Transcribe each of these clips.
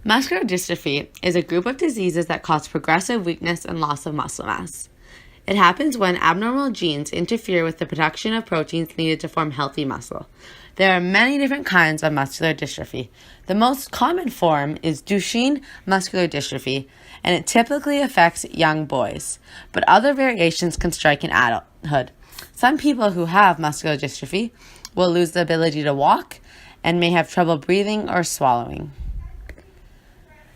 Muscular dystrophy is a group of diseases that cause progressive weakness and loss of muscle mass. It happens when abnormal genes interfere with the production of proteins needed to form healthy muscle. There are many different kinds of muscular dystrophy. The most common form is Duchenne muscular dystrophy, and it typically affects young boys, but other variations can strike in adulthood. Some people who have muscular dystrophy will lose the ability to walk and may have trouble breathing or swallowing.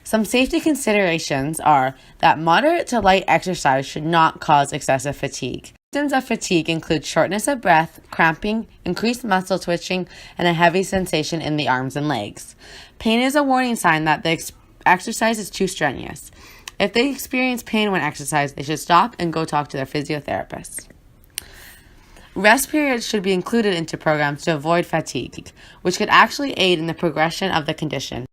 Some safety considerations are that moderate to light exercise should not cause excessive fatigue. Symptoms of fatigue include shortness of breath, cramping, increased muscle twitching, and a heavy sensation in the arms and legs. Pain is a warning sign that the exercise is too strenuous. If they experience pain when exercising, they should stop and go talk to their physiotherapist. Rest periods should be included into programs to avoid fatigue, which could actually aid in the progression of the condition.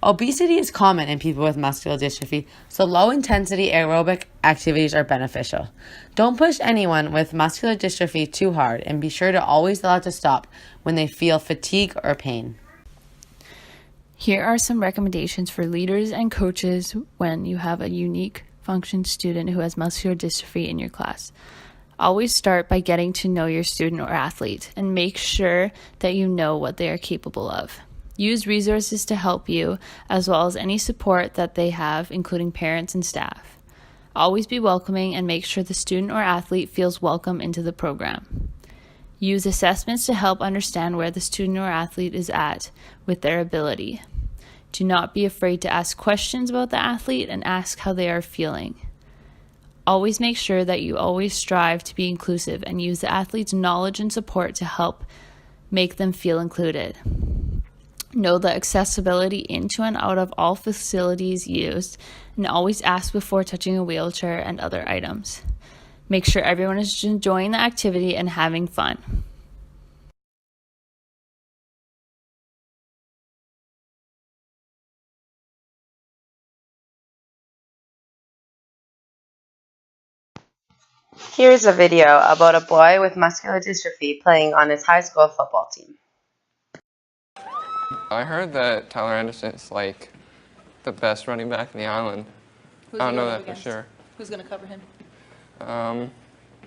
Obesity is common in people with muscular dystrophy, so low-intensity aerobic activities are beneficial. Don't push anyone with muscular dystrophy too hard, and be sure to always allow to stop when they feel fatigue or pain. Here are some recommendations for leaders and coaches when you have a unique function student who has muscular dystrophy in your class. Always start by getting to know your student or athlete and make sure that you know what they are capable of. Use resources to help you, as well as any support that they have, including parents and staff. Always be welcoming and make sure the student or athlete feels welcome into the program. Use assessments to help understand where the student or athlete is at with their ability. Do not be afraid to ask questions about the athlete and ask how they are feeling. Always make sure that you always strive to be inclusive and use the athlete's knowledge and support to help make them feel included. Know the accessibility into and out of all facilities used, and always ask before touching a wheelchair and other items. Make sure everyone is enjoying the activity and having fun. Here's a video about a boy with muscular dystrophy playing on his high school football team. I heard that Tyler Anderson is like the best running back in the island. Who's I don't he know going that up for against? sure. Who's going to cover him?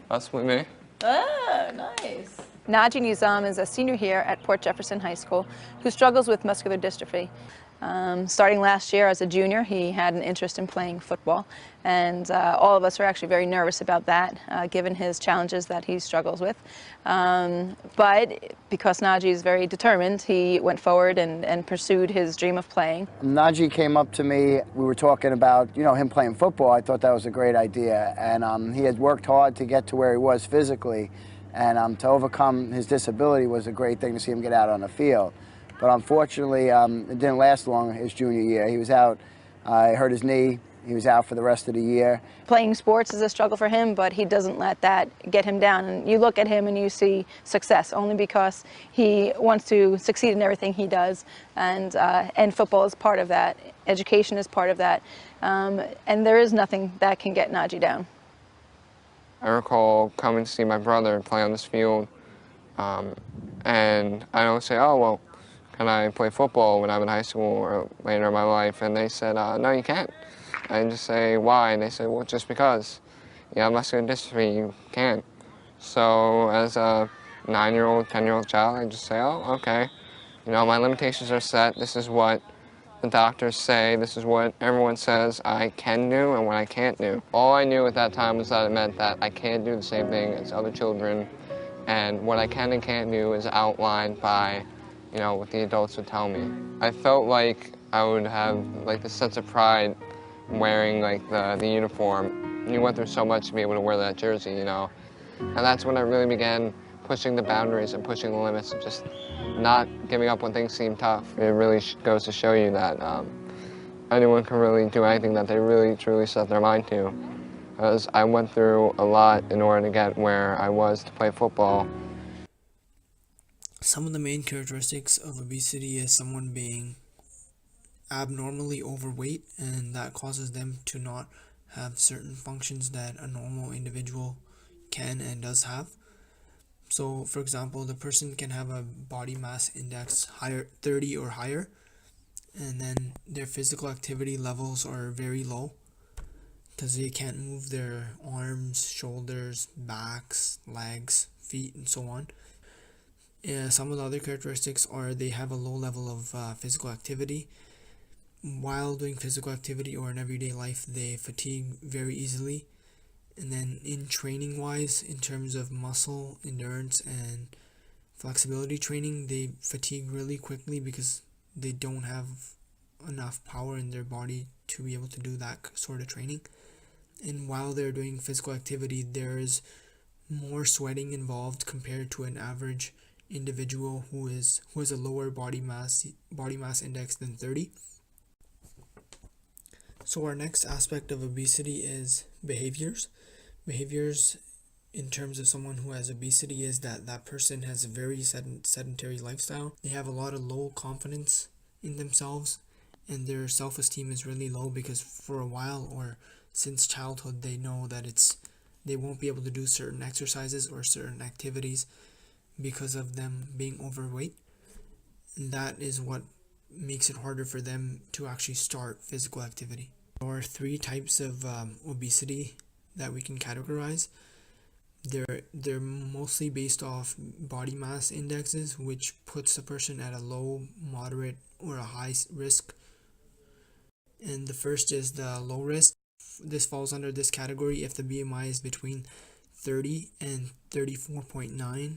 Possibly me. Ah, nice. Naji Nizam is a senior here at Port Jefferson High School who struggles with muscular dystrophy. Starting last year as a junior, he had an interest in playing football, and all of us are actually very nervous about that, given his challenges that he struggles with. But because Naji is very determined, he went forward and pursued his dream of playing. Naji came up to me. We were talking about, him playing football. I thought that was a great idea, and he had worked hard to get to where he was physically, and to overcome his disability was a great thing to see him get out on the field. But unfortunately, it didn't last long his junior year. He was out, he hurt his knee. He was out for the rest of the year. Playing sports is a struggle for him, but he doesn't let that get him down. And you look at him and you see success only because he wants to succeed in everything he does. And football is part of that. Education is part of that. And there is nothing that can get Naji down. I recall coming to see my brother play on this field, and I don't say, oh, well, can I play football when I'm in high school or later in my life? And they said, no, you can't. I just say, why? And they said, well, just because. You have muscular dystrophy, you can't. So as a 9-year-old, 10-year-old child, I just say, oh, okay. My limitations are set. This is what the doctors say. This is what everyone says I can do and what I can't do. All I knew at that time was that it meant that I can't do the same thing as other children. And what I can and can't do is outlined by what the adults would tell me. I felt like I would have like this sense of pride wearing like the uniform. You went through so much to be able to wear that jersey, And that's when I really began pushing the boundaries and pushing the limits and just not giving up when things seem tough. It really goes to show you that anyone can really do anything that they really truly set their mind to. Because I went through a lot in order to get where I was to play football. Some of the main characteristics of obesity is someone being abnormally overweight, and that causes them to not have certain functions that a normal individual can and does have. So, for example, the person can have a body mass index higher 30 or higher, and then their physical activity levels are very low because they can't move their arms, shoulders, backs, legs, feet, and so on. Some of the other characteristics are they have a low level of physical activity. While doing physical activity or in everyday life, they fatigue very easily. And then in training wise, in terms of muscle endurance and flexibility training, they fatigue really quickly because they don't have enough power in their body to be able to do that sort of training. And while they're doing physical activity, there is more sweating involved compared to an average individual who has a lower body mass index than 30. So our next aspect of obesity is behaviors. Behaviors in terms of someone who has obesity is that person has a very sedentary lifestyle. They have a lot of low confidence in themselves, and their self-esteem is really low because for a while or since childhood they know that they won't be able to do certain exercises or certain activities because of them being overweight. And that is what makes it harder for them to actually start physical activity. There are 3 types of obesity that we can categorize. They're mostly based off body mass indexes, which puts the person at a low, moderate, or a high risk. And the first is the low risk. This falls under this category if the BMI is between 30 and 34.9.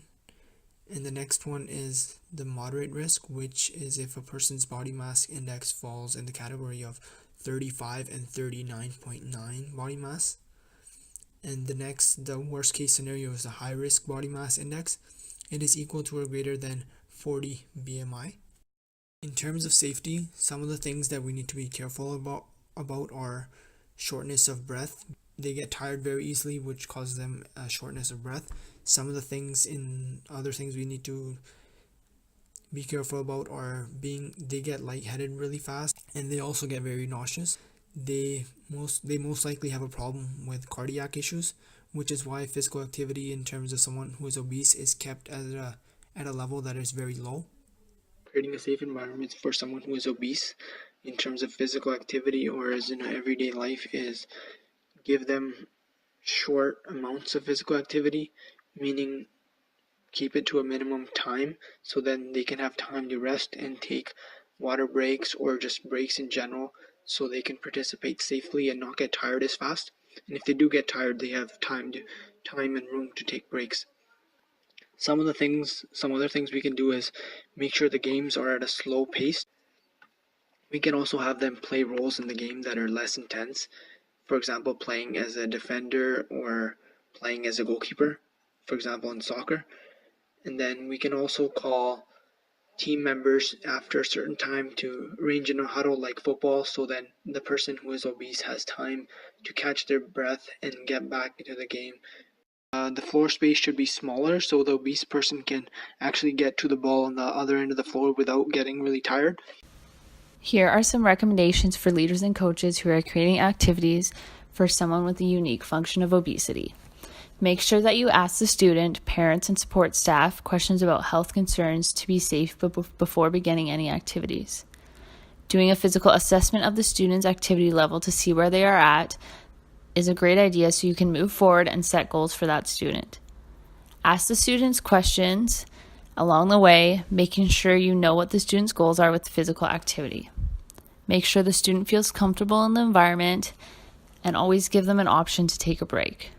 And the next one is the moderate risk, which is if a person's body mass index falls in the category of 35 and 39.9 body mass. And the worst case scenario is the high risk body mass index. It is equal to or greater than 40 BMI. In terms of safety, some of the things that we need to be careful about are shortness of breath. They get tired very easily, which causes them a shortness of breath. Some of the other things we need to be careful about are they get lightheaded really fast, and they also get very nauseous. They most likely have a problem with cardiac issues, which is why physical activity in terms of someone who is obese is kept at a level that is very low. Creating a safe environment for someone who is obese in terms of physical activity or as in everyday life is give them short amounts of physical activity, meaning keep it to a minimum time so then they can have time to rest and take water breaks or just breaks in general so they can participate safely and not get tired as fast. And if they do get tired, they have time and room to take breaks. Some other things we can do is make sure the games are at a slow pace. We can also have them play roles in the game that are less intense. For example, playing as a defender or playing as a goalkeeper, for example, in soccer. And then we can also call team members after a certain time to arrange in a huddle like football, so then the person who is obese has time to catch their breath and get back into the game. The floor space should be smaller so the obese person can actually get to the ball on the other end of the floor without getting really tired. Here are some recommendations for leaders and coaches who are creating activities for someone with a unique function of obesity. Make sure that you ask the student, parents, and support staff questions about health concerns to be safe before beginning any activities. Doing a physical assessment of the student's activity level to see where they are at is a great idea so you can move forward and set goals for that student. Ask the students questions along the way, making sure you know what the student's goals are with physical activity. Make sure the student feels comfortable in the environment and always give them an option to take a break.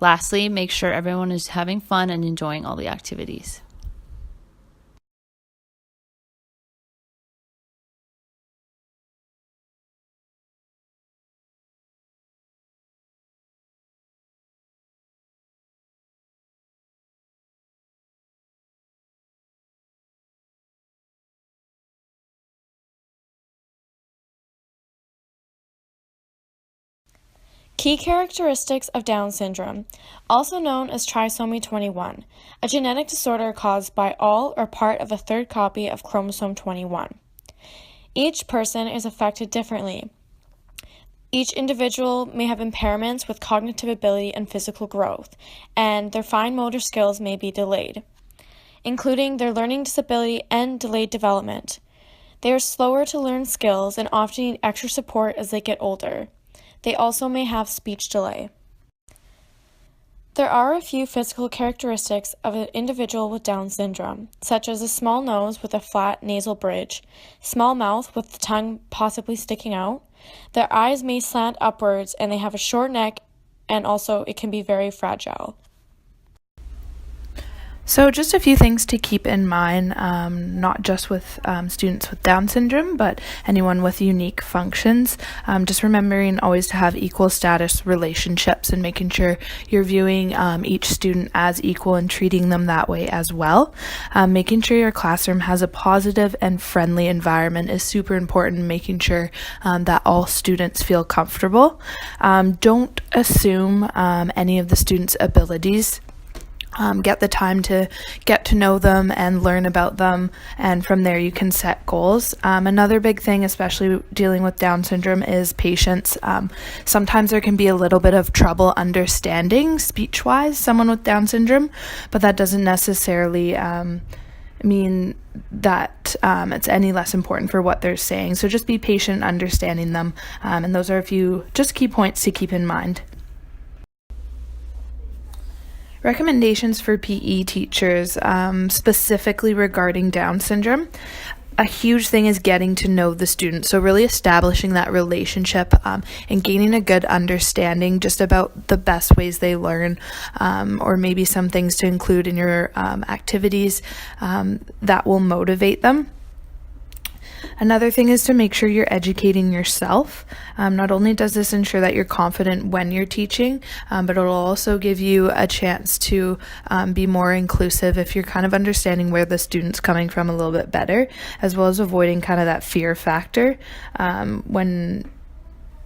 Lastly, make sure everyone is having fun and enjoying all the activities. Key characteristics of Down syndrome, also known as trisomy 21, a genetic disorder caused by all or part of a third copy of chromosome 21. Each person is affected differently. Each individual may have impairments with cognitive ability and physical growth, and their fine motor skills may be delayed, including their learning disability and delayed development. They are slower to learn skills and often need extra support as they get older. They also may have speech delay. There are a few physical characteristics of an individual with Down syndrome, such as a small nose with a flat nasal bridge, small mouth with the tongue possibly sticking out. Their eyes may slant upwards and they have a short neck, and also it can be very fragile. So just a few things to keep in mind, not just with students with Down syndrome, but anyone with unique functions. Just remembering always to have equal status relationships and making sure you're viewing each student as equal and treating them that way as well. Making sure your classroom has a positive and friendly environment is super important, making sure that all students feel comfortable. Don't assume any of the students' abilities. Get the time to get to know them and learn about them, and from there you can set goals. Another big thing, especially dealing with Down syndrome, is patience. Sometimes there can be a little bit of trouble understanding speech-wise someone with Down syndrome, but that doesn't necessarily mean that it's any less important for what they're saying. So just be patient understanding them, and those are a few just key points to keep in mind. Recommendations for PE teachers, specifically regarding Down syndrome. A huge thing is getting to know the student. So really establishing that relationship and gaining a good understanding just about the best ways they learn, or maybe some things to include in your activities that will motivate them. Another thing is to make sure you're educating yourself. Not only does this ensure that you're confident when you're teaching, but it'll also give you a chance to be more inclusive if you're kind of understanding where the student's coming from a little bit better, as well as avoiding kind of that fear factor when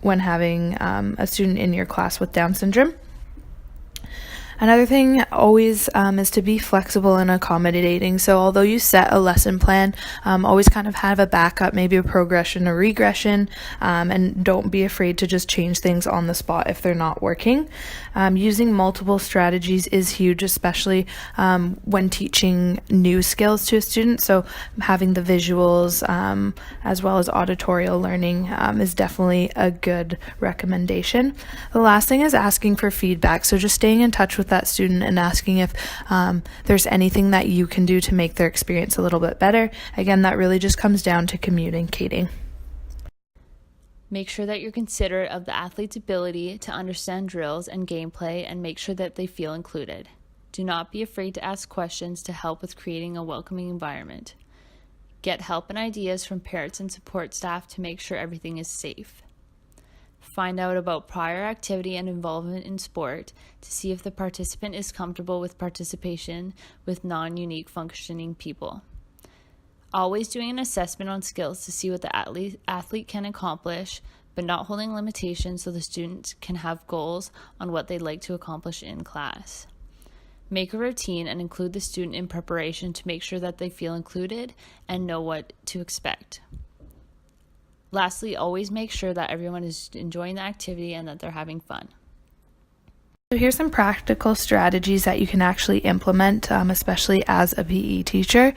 having a student in your class with Down syndrome. Another thing always is to be flexible and accommodating. So although you set a lesson plan, always kind of have a backup, maybe a progression or regression, and don't be afraid to just change things on the spot if they're not working. Using multiple strategies is huge, especially when teaching new skills to a student. So having the visuals as well as auditorial learning is definitely a good recommendation. The last thing is asking for feedback. So just staying in touch with that student and asking if there's anything that you can do to make their experience a little bit better. Again, that really just comes down to communicating. Make sure that you're considerate of the athlete's ability to understand drills and gameplay, and make sure that they feel included. Do not be afraid to ask questions to help with creating a welcoming environment. Get help and ideas from parents and support staff to make sure everything is safe. Find out about prior activity and involvement in sport to see if the participant is comfortable with participation with non-unique functioning people. Always doing an assessment on skills to see what the athlete can accomplish, but not holding limitations so the student can have goals on what they'd like to accomplish in class. Make a routine and include the student in preparation to make sure that they feel included and know what to expect. Lastly, always make sure that everyone is enjoying the activity and that they're having fun. So here's some practical strategies that you can actually implement, especially as a PE teacher.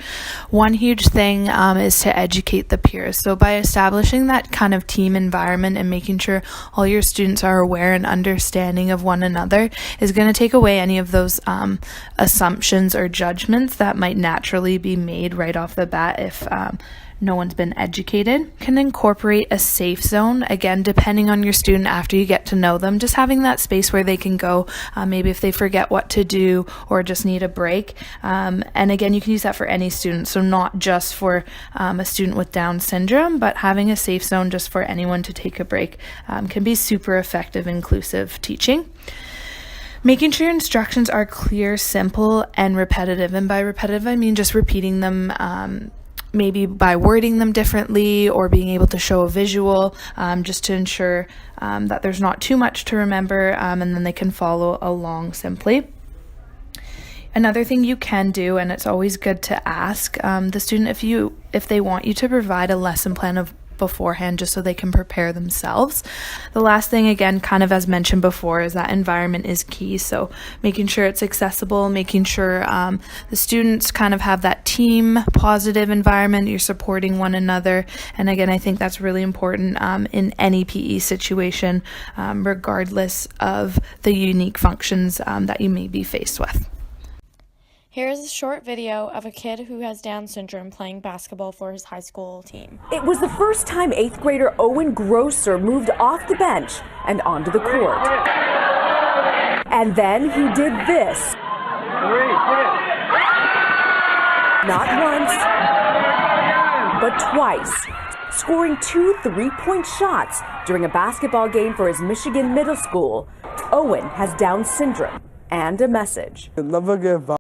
One huge thing is to educate the peers. So by establishing that kind of team environment and making sure all your students are aware and understanding of one another is going to take away any of those assumptions or judgments that might naturally be made right off the bat if no one's been educated. Can incorporate a safe zone, again, depending on your student after you get to know them, just having that space where they can go, maybe if they forget what to do or just need a break. And again, you can use that for any student, so not just for a student with Down syndrome, but having a safe zone just for anyone to take a break can be super effective, inclusive teaching. Making sure your instructions are clear, simple, and repetitive. And by repetitive, I mean just repeating them, maybe by wording them differently or being able to show a visual, just to ensure that there's not too much to remember, and then they can follow along simply. Another thing you can do, and it's always good to ask the student if they want you to provide a lesson plan of beforehand just so they can prepare themselves. The last thing, again, kind of as mentioned before, is that environment is key. So making sure it's accessible, making sure the students kind of have that team positive environment, you're supporting one another. And again, I think that's really important in any PE situation, regardless of the unique functions that you may be faced with. Here is a short video of a kid who has Down syndrome playing basketball for his high school team. It was the first time 8th grader Owen Grosser moved off the bench and onto the court. And then he did this. Not once, but twice, scoring 2 3-point shots during a basketball game for his Michigan middle school. Owen has Down syndrome and a message. Never give up.